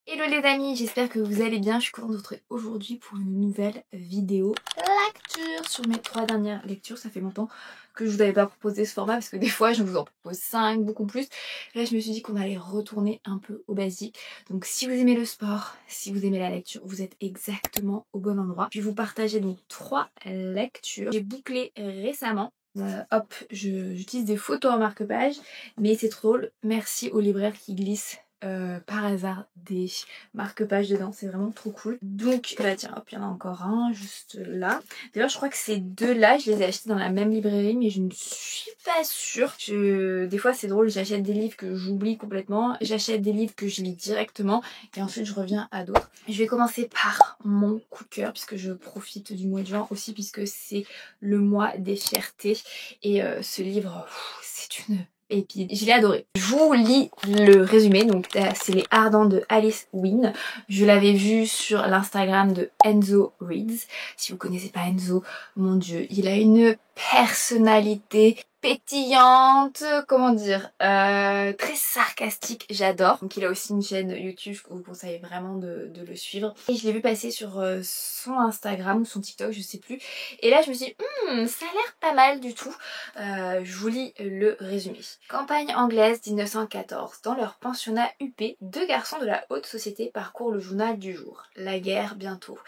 Hello les amis, j'espère que vous allez bien. Je suis contente de vous retrouver aujourd'hui pour une nouvelle vidéo lecture sur mes 3 dernières lectures. Ça fait longtemps que je vous avais pas proposé ce format parce que des fois je vous en propose 5, beaucoup plus. Là je me suis dit qu'on allait retourner un peu au basique. Donc si vous aimez le sport, si vous aimez la lecture, vous êtes exactement au bon endroit. Je vais vous partager donc 3 lectures. J'ai bouclé récemment. Hop, j'utilise des photos en marque-page, mais c'est trop drôle. Merci aux libraires qui glissent par hasard des marque-pages dedans, c'est vraiment trop cool. Donc là tiens, hop, il y en a encore un juste là. D'ailleurs je crois que ces deux là je les ai achetés dans la même librairie, mais je ne suis pas sûre. Des fois c'est drôle, j'achète des livres que j'oublie complètement, j'achète des livres que je lis directement et ensuite je reviens à d'autres. Je vais commencer par mon coup de cœur puisque je profite du mois de juin aussi, puisque c'est le mois des fiertés et ce livre, c'est une et puis je l'ai adoré. Je vous lis le résumé, donc c'est Les Ardents de Alice Wynne. Je l'avais vu sur l'Instagram de Enzo Reads. Si vous connaissez pas Enzo, mon dieu, il a une personnalité pétillante, comment dire, très sarcastique, j'adore. Donc il a aussi une chaîne YouTube, je vous conseille vraiment de le suivre. Et je l'ai vu passer sur son Instagram ou son TikTok, je sais plus. Et là je me suis dit, ça a l'air pas mal du tout. Je vous lis le résumé. Campagne anglaise 1914. Dans leur pensionnat huppé, 2 garçons de la haute société parcourent le journal du jour. La guerre bientôt.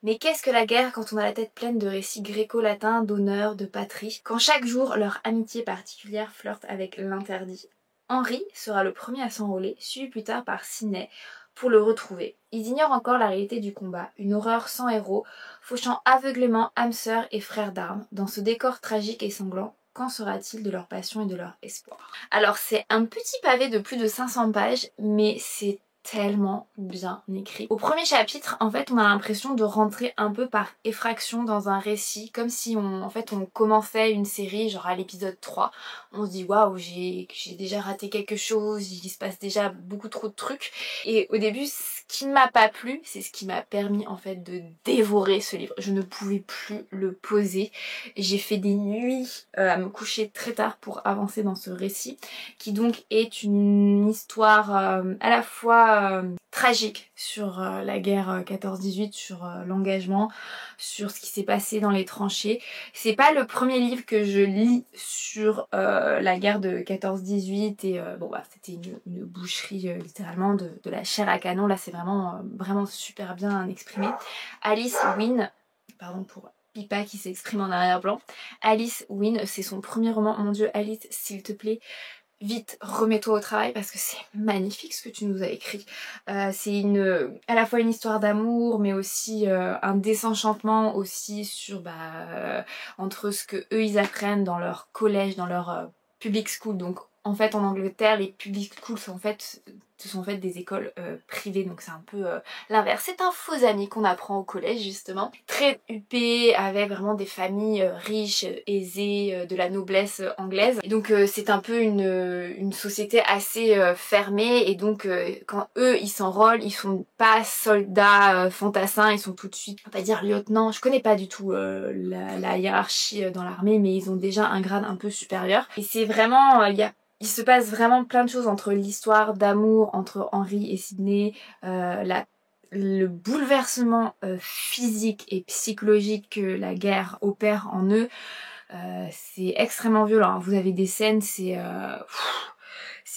Mais qu'est-ce que la guerre quand on a la tête pleine de récits gréco-latins, d'honneur, de patrie, quand chaque jour leur amitié particulière flirte avec l'interdit. Henri sera le premier à s'enrôler, suivi plus tard par Sidney pour le retrouver. Ils ignorent encore la réalité du combat, une horreur sans héros, fauchant aveuglément âmes sœurs et frères d'armes. Dans ce décor tragique et sanglant, qu'en sera-t-il de leur passion et de leur espoir? Alors c'est un petit pavé de plus de 500 pages, mais c'est tellement bien écrit. Au premier chapitre, en fait, on a l'impression de rentrer un peu par effraction dans un récit, comme si on commençait une série, genre à l'épisode 3. On se dit waouh, j'ai déjà raté quelque chose, il se passe déjà beaucoup trop de trucs. Et au début, ce qui ne m'a pas plu, c'est ce qui m'a permis en fait de dévorer ce livre. Je ne pouvais plus le poser. J'ai fait des nuits à me coucher très tard pour avancer dans ce récit, qui donc est une histoire à la fois tragique sur la guerre 14-18, sur l'engagement, sur ce qui s'est passé dans les tranchées. C'est pas le premier livre que je lis sur la guerre de 14-18 et bon bah c'était une boucherie littéralement de la chair à canon. Là c'est vraiment super bien exprimé. Alice Wynne, pardon pour Pipa qui s'exprime en arrière-plan. Alice Wynne, c'est son premier roman. Mon dieu Alice, s'il te plaît, vite, remets-toi au travail parce que c'est magnifique ce que tu nous as écrit. C'est à la fois une histoire d'amour, mais aussi un désenchantement aussi sur entre ce que eux ils apprennent dans leur collège, dans leur public school. Donc en fait en Angleterre, les public schools ce sont en fait des écoles privées, donc c'est un peu l'inverse. C'est un faux ami qu'on apprend au collège justement. Très huppé, avec vraiment des familles riches, aisées, de la noblesse anglaise. Et donc c'est un peu une société assez fermée, et donc quand eux ils s'enrôlent, ils sont pas soldats fantassins, ils sont tout de suite, on va dire lieutenant. Je connais pas du tout la hiérarchie dans l'armée, mais ils ont déjà un grade un peu supérieur. Et c'est vraiment, il se passe vraiment plein de choses entre l'histoire d'amour entre Henry et Sidney, le bouleversement physique et psychologique que la guerre opère en eux. C'est extrêmement violent. Vous avez des scènes, c'est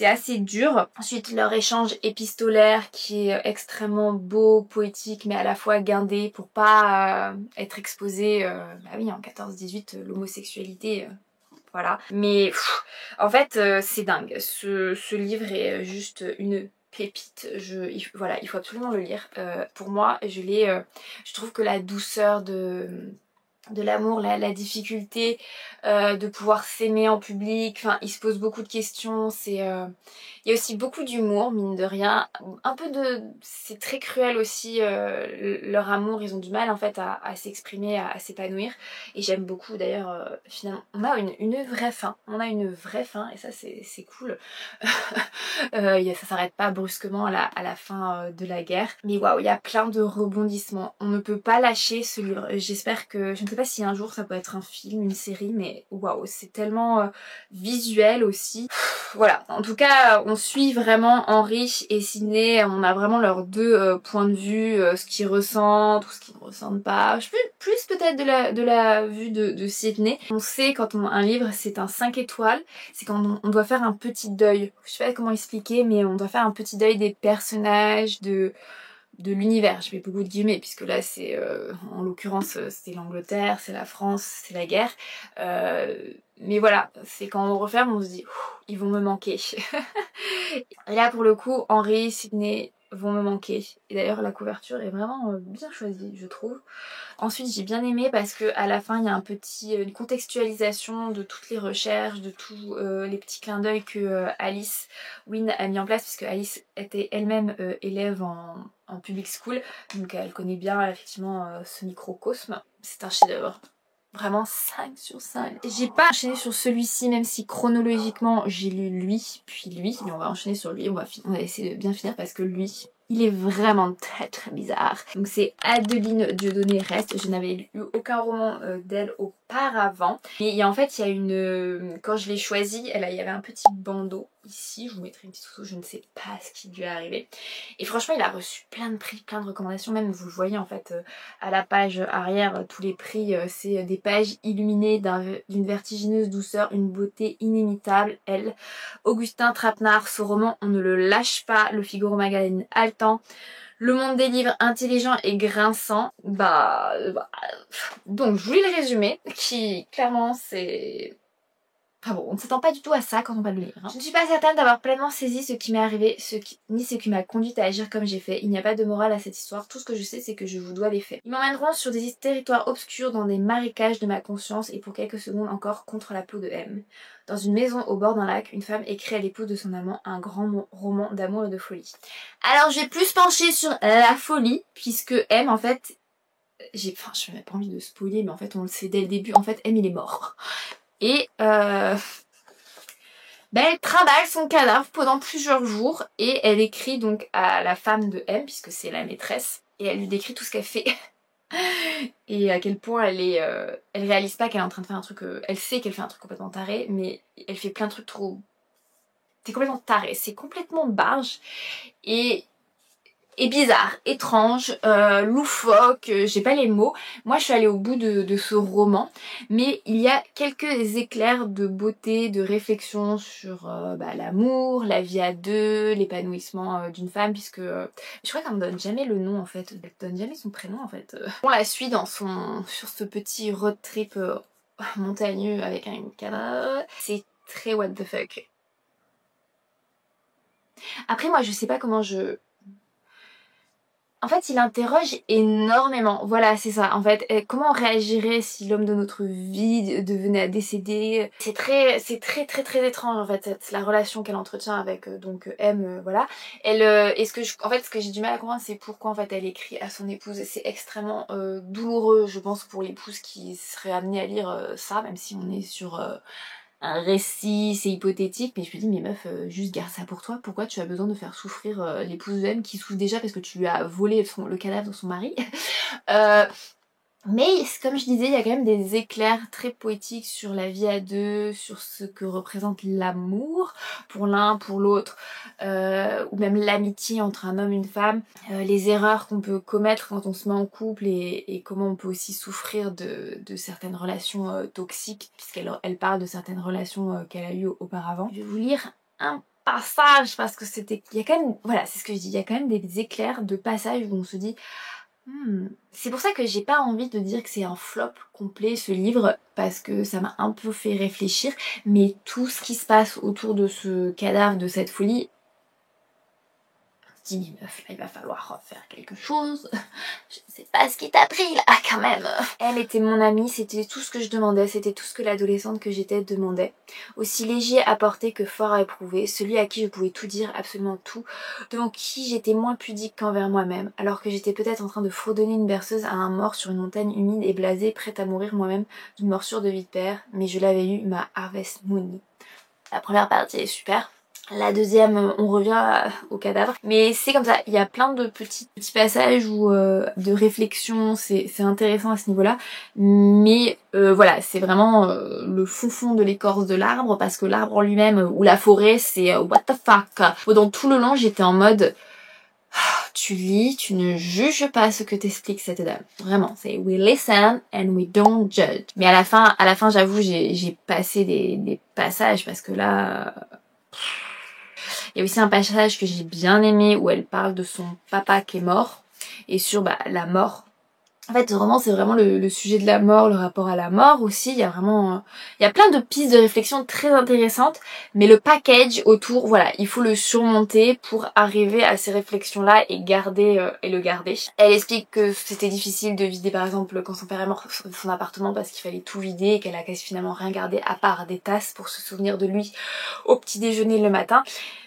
assez dur. Ensuite, leur échange épistolaire qui est extrêmement beau, poétique, mais à la fois guindé pour pas être exposé, bah oui, en 14-18, l'homosexualité... voilà. Mais en fait, c'est dingue. Ce livre est juste une pépite. Voilà, il faut absolument le lire. Pour moi, je trouve que la douceur de l'amour, la difficulté de pouvoir s'aimer en public, enfin il se pose beaucoup de questions, il y a aussi beaucoup d'humour mine de rien, c'est très cruel aussi leur amour, ils ont du mal en fait à s'exprimer, à s'épanouir, et j'aime beaucoup d'ailleurs finalement on a une vraie fin, et ça c'est cool. Ça s'arrête pas brusquement à la fin de la guerre, mais waouh, il y a plein de rebondissements, on ne peut pas lâcher ce livre. Je ne sais sais pas si un jour ça peut être un film, une série, mais waouh, c'est tellement visuel aussi. Voilà, en tout cas on suit vraiment Henry et Sydney, on a vraiment leurs deux points de vue, ce qu'ils ressentent ou ce qu'ils ne ressentent pas. Je peux plus peut-être de la vue de Sydney. On sait quand un livre c'est un 5 étoiles, c'est quand on doit faire un petit deuil. Je sais pas comment expliquer, mais on doit faire un petit deuil des personnages, de l'univers. Je mets beaucoup de guillemets puisque là c'est en l'occurrence c'est l'Angleterre, c'est la France, c'est la guerre. Mais voilà, c'est quand on referme on se dit ils vont me manquer. Et là pour le coup Henry, Sydney vont me manquer. Et d'ailleurs la couverture est vraiment bien choisie je trouve. Ensuite j'ai bien aimé parce que à la fin il y a une contextualisation de toutes les recherches, de tous les petits clins d'œil que Alice Wynne a mis en place, puisque Alice était elle-même élève en public school, donc elle connaît bien effectivement ce microcosme. C'est un chef-d'œuvre. Vraiment 5 sur 5. J'ai pas enchaîné sur celui-ci, même si chronologiquement j'ai lu lui, puis lui, mais on va enchaîner sur lui, on va essayer de bien finir parce que lui, il est vraiment très très bizarre. Donc c'est Adeline Dieudonné Reste. Je n'avais lu aucun roman d'elle auparavant. Et en fait il y a une... Quand je l'ai choisi, il y avait un petit bandeau ici. Je vous mettrai une petite photo, je ne sais pas ce qui lui est arrivé. Et franchement il a reçu plein de prix, plein de recommandations. Même vous le voyez en fait à la page arrière, tous les prix, c'est des pages illuminées d'une vertigineuse douceur, une beauté inimitable. Elle, Augustin Trapenard, ce roman on ne le lâche pas. Le Figaro Magazine haletant. Le monde des livres intelligent et grinçant. Donc je voulais le résumer, qui clairement c'est... Enfin bon, on ne s'attend pas du tout à ça quand on va le lire. Hein. Je ne suis pas certaine d'avoir pleinement saisi ce qui m'est arrivé, ni ce qui m'a conduite à agir comme j'ai fait. Il n'y a pas de morale à cette histoire. Tout ce que je sais, c'est que je vous dois les faits. Ils m'emmèneront sur des territoires obscurs, dans des marécages de ma conscience, et pour quelques secondes encore contre la peau de M. Dans une maison au bord d'un lac, une femme écrit à l'épouse de son amant un grand roman d'amour et de folie. Alors je vais plus pencher sur la folie, puisque M en fait... je n'ai pas envie de spoiler, mais en fait on le sait dès le début, en fait M il est mort. Et elle travaille son cadavre pendant plusieurs jours et elle écrit donc à la femme de M, puisque c'est la maîtresse, et elle lui décrit tout ce qu'elle fait. Et à quel point elle réalise pas qu'elle est en train de faire un truc, elle sait qu'elle fait un truc complètement taré, mais elle fait plein de trucs trop... C'est complètement taré, c'est complètement barge et bizarre, étrange, loufoque, j'ai pas les mots. Moi je suis allée au bout de ce roman, mais il y a quelques éclairs de beauté, de réflexion sur l'amour, la vie à deux, l'épanouissement d'une femme, puisque je crois qu'elle ne donne jamais le nom en fait, elle ne donne jamais son prénom en fait. On la suit sur ce petit road trip montagneux avec un cadavre. C'est très what the fuck. Après moi je sais pas comment En fait, il interroge énormément. Voilà, c'est ça. En fait, comment on réagirait si l'homme de notre vie devenait à décéder? C'est très étrange en fait, la relation qu'elle entretient avec M. Voilà. En fait, ce que j'ai du mal à comprendre, c'est pourquoi en fait elle écrit à son épouse. C'est extrêmement douloureux, je pense, pour l'épouse qui serait amenée à lire ça, même si on est sur un récit, c'est hypothétique, mais je me dis mais meuf, juste garde ça pour toi, pourquoi tu as besoin de faire souffrir l'épouse de M qui souffre déjà parce que tu lui as volé le cadavre de son mari. Mais comme je disais, il y a quand même des éclairs très poétiques sur la vie à deux, sur ce que représente l'amour pour l'un, pour l'autre, ou même l'amitié entre un homme et une femme, les erreurs qu'on peut commettre quand on se met en couple et comment on peut aussi souffrir de certaines relations toxiques, puisqu'elle parle de certaines relations qu'elle a eues auparavant. Je vais vous lire un passage parce que il y a quand même, voilà, c'est ce que je dis, il y a quand même des éclairs de passages où on se dit c'est pour ça que j'ai pas envie de dire que c'est un flop complet ce livre, parce que ça m'a un peu fait réfléchir, mais tout ce qui se passe autour de ce cadavre, de cette folie, je me dis meuf, là il va falloir faire quelque chose. Je ne sais pas ce qui t'a pris là quand même. Elle était mon amie, c'était tout ce que je demandais, c'était tout ce que l'adolescente que j'étais demandait. Aussi léger à porter que fort à éprouver, celui à qui je pouvais tout dire, absolument tout, devant qui j'étais moins pudique qu'envers moi-même, alors que j'étais peut-être en train de fredonner une berceuse à un mort sur une montagne humide et blasée, prête à mourir moi-même d'une morsure de vipère, mais je l'avais eu, ma Harvest Moon. La première partie est super. La deuxième, on revient au cadavre. Mais c'est comme ça, il y a plein de petits passages où, de réflexion, c'est intéressant à ce niveau-là. Mais voilà, c'est vraiment le fond de l'écorce de l'arbre, parce que l'arbre en lui-même, ou la forêt, c'est what the fuck. Bon, dans tout le long, j'étais en mode... Tu lis, tu ne juges pas ce que t'explique cette dame. Vraiment, c'est we listen and we don't judge. Mais à la fin, j'avoue, j'ai passé des passages parce que là... Il y a aussi un passage que j'ai bien aimé où elle parle de son papa qui est mort et sur la mort. En fait, vraiment, c'est vraiment le sujet de la mort, le rapport à la mort aussi. Il y a vraiment... il y a plein de pistes de réflexion très intéressantes, mais le package autour, voilà, il faut le surmonter pour arriver à ces réflexions-là et le garder. Elle explique que c'était difficile de vider, par exemple, quand son père est mort, son appartement parce qu'il fallait tout vider et qu'elle a quasi finalement rien gardé à part des tasses pour se souvenir de lui au petit déjeuner le matin.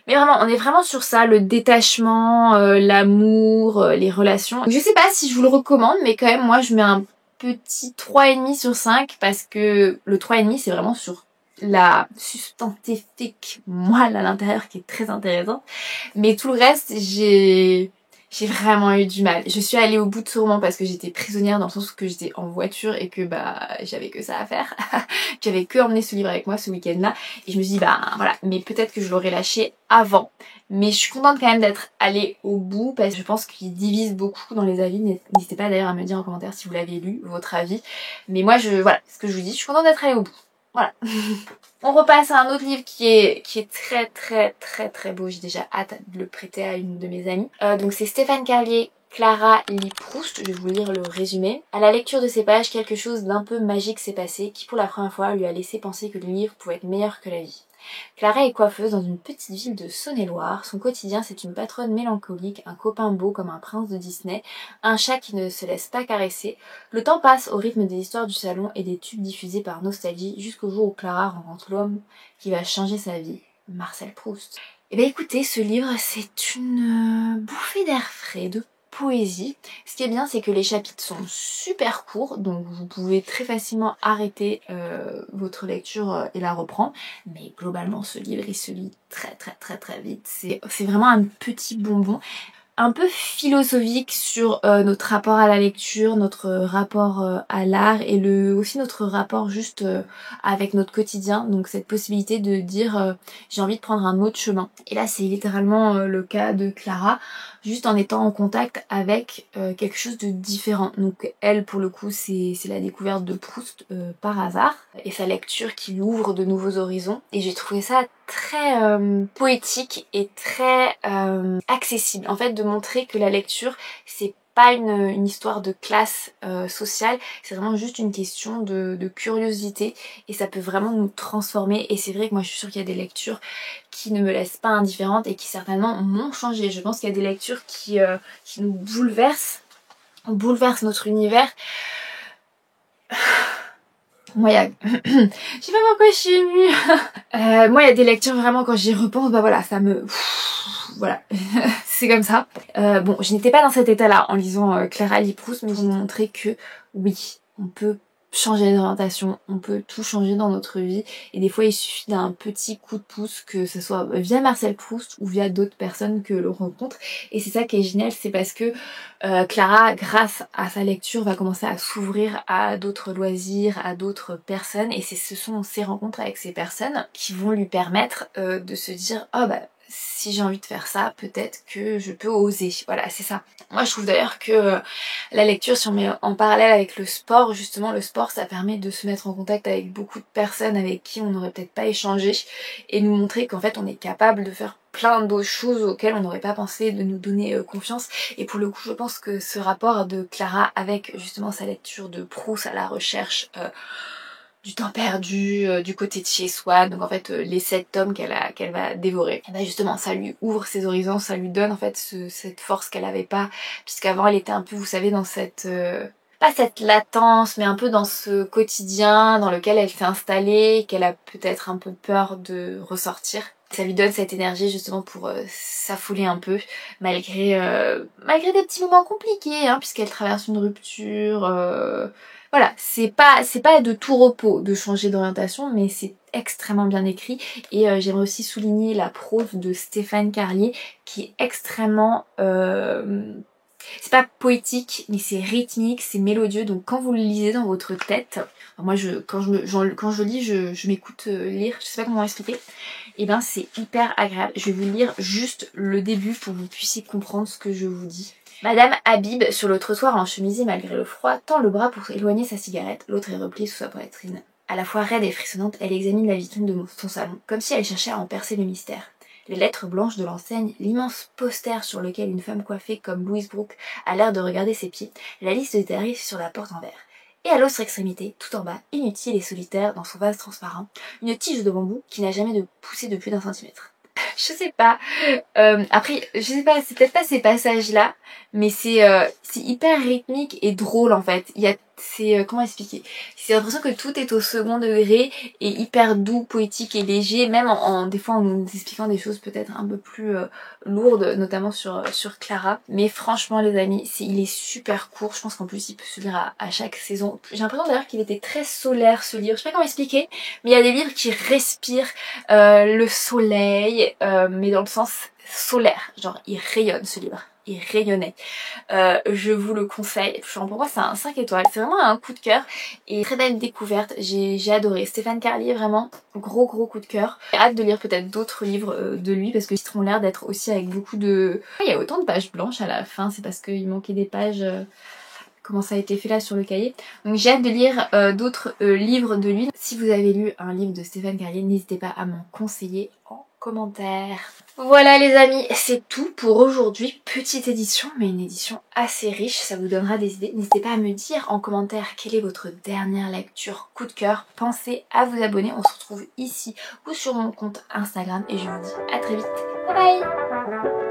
Mais vraiment, on est vraiment sur ça, le détachement, l'amour, les relations. Je sais pas si je vous le recommande, mais quand même, moi, je mets un petit 3,5 sur 5 parce que le 3,5, c'est vraiment sur la substantifique moelle à l'intérieur qui est très intéressante. Mais tout le reste, j'ai vraiment eu du mal. Je suis allée au bout de ce roman parce que j'étais prisonnière dans le sens que j'étais en voiture et que j'avais que ça à faire. J'avais que emmené ce livre avec moi ce week-end-là et je me suis dit voilà, mais peut-être que je l'aurais lâché avant. Mais je suis contente quand même d'être allée au bout parce que je pense qu'il divise beaucoup dans les avis. N'hésitez pas d'ailleurs à me dire en commentaire si vous l'avez lu, votre avis. Mais moi, voilà, ce que je vous dis, je suis contente d'être allée au bout. Voilà. On repasse à un autre livre qui est très beau. J'ai déjà hâte de le prêter à une de mes amies. Donc c'est Stéphane Carlier, Clara lit Proust. Je vais vous lire le résumé. À la lecture de ces pages, quelque chose d'un peu magique s'est passé qui pour la première fois lui a laissé penser que le livre pouvait être meilleur que la vie. Clara est coiffeuse dans une petite ville de Saône-et-Loire. Son quotidien, c'est une patronne mélancolique, un copain beau comme un prince de Disney, un chat qui ne se laisse pas caresser. Le temps passe au rythme des histoires du salon et des tubes diffusés par nostalgie jusqu'au jour où Clara rencontre l'homme qui va changer sa vie, Marcel Proust. Et bien écoutez, ce livre, c'est une bouffée d'air frais, de poésie. Ce qui est bien, c'est que les chapitres sont super courts, donc vous pouvez très facilement arrêter votre lecture et la reprendre. Mais globalement, ce livre, il se lit très vite. C'est vraiment un petit bonbon. Un peu philosophique sur notre rapport à la lecture, notre rapport à l'art et aussi notre rapport juste avec notre quotidien. Donc cette possibilité de dire j'ai envie de prendre un autre chemin. Et là c'est littéralement le cas de Clara, juste en étant en contact avec quelque chose de différent. Donc elle pour le coup c'est la découverte de Proust par hasard et sa lecture qui lui ouvre de nouveaux horizons. Et j'ai trouvé ça très poétique et très accessible. En fait, de montrer que la lecture, c'est pas une histoire de classe sociale, c'est vraiment juste une question de curiosité et ça peut vraiment nous transformer. Et c'est vrai que moi je suis sûre qu'il y a des lectures qui ne me laissent pas indifférente et qui certainement m'ont changé. Je pense qu'il y a des lectures qui nous bouleversent notre univers. Moi, je sais pas pourquoi je suis émue. Moi, il y a des lectures vraiment quand j'y repense, voilà, ça me... Voilà, c'est comme ça. Bon, je n'étais pas dans cet état-là en lisant Clara lit Proust, mais pour nous montrer que oui, on peut changer d'orientation, on peut tout changer dans notre vie et des fois il suffit d'un petit coup de pouce, que ce soit via Marcel Proust ou via d'autres personnes que l'on rencontre. Et c'est ça qui est génial, c'est parce que Clara, grâce à sa lecture, va commencer à s'ouvrir à d'autres loisirs, à d'autres personnes et ce sont ces rencontres avec ces personnes qui vont lui permettre de se dire oh si j'ai envie de faire ça, peut-être que je peux oser. Voilà, c'est ça. Moi, je trouve d'ailleurs que la lecture, si on met en parallèle avec le sport, justement, le sport, ça permet de se mettre en contact avec beaucoup de personnes avec qui on n'aurait peut-être pas échangé et nous montrer qu'en fait, on est capable de faire plein d'autres choses auxquelles on n'aurait pas pensé, de nous donner confiance. Et pour le coup, je pense que ce rapport de Clara avec justement sa lecture de Proust à la recherche du temps perdu, du côté de chez soi, donc en fait les 7 tomes qu'elle va dévorer. Et ben justement ça lui ouvre ses horizons, ça lui donne en fait cette force qu'elle avait pas, puisqu'avant elle était un peu, vous savez, dans cette... pas cette latence, mais un peu dans ce quotidien dans lequel elle s'est installée, qu'elle a peut-être un peu peur de ressortir. Ça lui donne cette énergie justement pour s'affouler un peu, malgré des petits moments compliqués, hein, puisqu'elle traverse une rupture... Voilà, c'est pas de tout repos de changer d'orientation, mais c'est extrêmement bien écrit. Et j'aimerais aussi souligner la prose de Stéphane Carlier qui est extrêmement... c'est pas poétique, mais c'est rythmique, c'est mélodieux. Donc quand vous le lisez dans votre tête, moi quand je lis, je m'écoute lire, je sais pas comment expliquer. Et ben c'est hyper agréable. Je vais vous lire juste le début pour que vous puissiez comprendre ce que je vous dis. Madame Habib, sur le trottoir en chemisier malgré le froid, tend le bras pour éloigner sa cigarette, l'autre est repliée sous sa poitrine. À la fois raide et frissonnante, elle examine la vitrine de son salon, comme si elle cherchait à en percer le mystère. Les lettres blanches de l'enseigne, l'immense poster sur lequel une femme coiffée comme Louise Brooke a l'air de regarder ses pieds, la liste des tarifs sur la porte en verre. Et à l'autre extrémité, tout en bas, inutile et solitaire dans son vase transparent, une tige de bambou qui n'a jamais poussé de plus d'1 centimètre. Je sais pas. Après, je sais pas, c'est peut-être pas ces passages-là, mais c'est hyper rythmique et drôle en fait. Comment expliquer? C'est l'impression que tout est au second degré et hyper doux, poétique et léger, même des fois en nous expliquant des choses peut-être un peu plus lourdes, notamment sur Clara. Mais franchement les amis, il est super court. Je pense qu'en plus il peut se lire à chaque saison. J'ai l'impression d'ailleurs qu'il était très solaire ce livre. Je sais pas comment expliquer, mais il y a des livres qui respirent le soleil, mais dans le sens solaire. Genre il rayonne ce livre. Il rayonnait. Je vous le conseille. Pour moi c'est un 5 étoiles. C'est vraiment un coup de cœur et très belle découverte. J'ai adoré. Stéphane Carlier, vraiment gros coup de cœur. J'ai hâte de lire peut-être d'autres livres de lui parce qu'ils ont l'air d'être aussi avec beaucoup de... Il y a autant de pages blanches à la fin. C'est parce qu'il manquait des pages... comment ça a été fait là sur le cahier. Donc j'ai hâte de lire d'autres livres de lui. Si vous avez lu un livre de Stéphane Carlier, n'hésitez pas à m'en conseiller en commentaire. Voilà les amis, c'est tout pour aujourd'hui. Petite édition, mais une édition assez riche, ça vous donnera des idées. N'hésitez pas à me dire en commentaire quelle est votre dernière lecture coup de cœur. Pensez à vous abonner, on se retrouve ici ou sur mon compte Instagram et je vous dis à très vite. Bye bye.